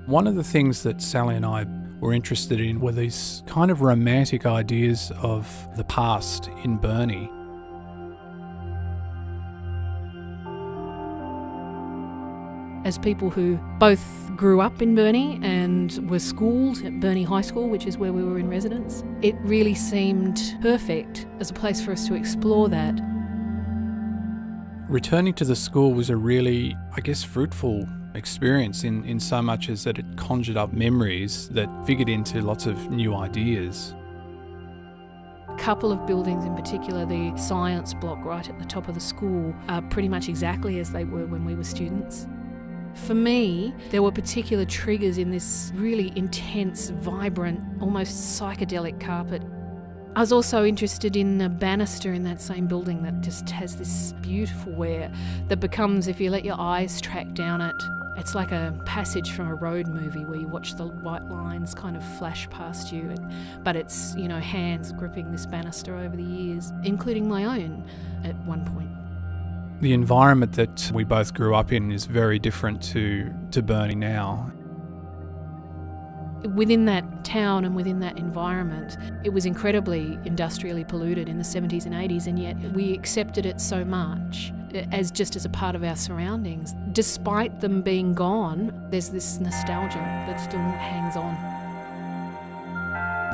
One of the things that Sally and I were interested in were these kind of romantic ideas of the past in Burnie. As people who both grew up in Burnie and were schooled at Burnie High School, which is where we were in residence, it really seemed perfect as a place for us to explore that. Returning to the school was a really, fruitful experience in so much as that it conjured up memories that figured into lots of new ideas. A couple of buildings in particular, the science block right at the top of the school, are pretty much exactly as they were when we were students. For me, there were particular triggers in this really intense, vibrant, almost psychedelic carpet. I was also interested in a banister in that same building that just has this beautiful wear that becomes, if you let your eyes track down it, it's like a passage from a road movie where you watch the white lines kind of flash past you, but it's, hands gripping this banister over the years, including my own at one point. The environment that we both grew up in is very different to Burnie now. Within that town and within that environment, it was incredibly industrially polluted in the 70s and 80s, and yet we accepted it so much as just as a part of our surroundings. Despite them being gone, there's this nostalgia that still hangs on.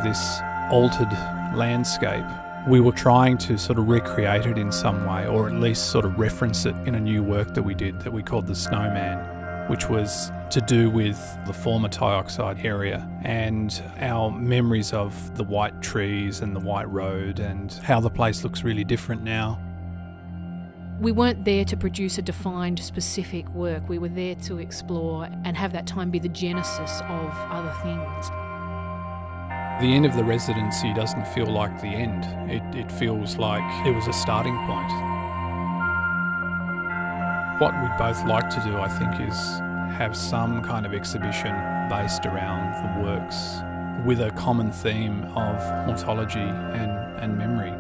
This altered landscape, we were trying to sort of recreate it in some way, or at least sort of reference it in a new work that we did that we called The Snowman, which was to do with the former Tioxide area and our memories of the white trees and the white road and how the place looks really different now. We weren't there to produce a defined, specific work. We were there to explore and have that time be the genesis of other things. The end of the residency doesn't feel like the end. It feels like it was a starting point. What we'd both like to do, I think, is have some kind of exhibition based around the works with a common theme of hauntology and memory.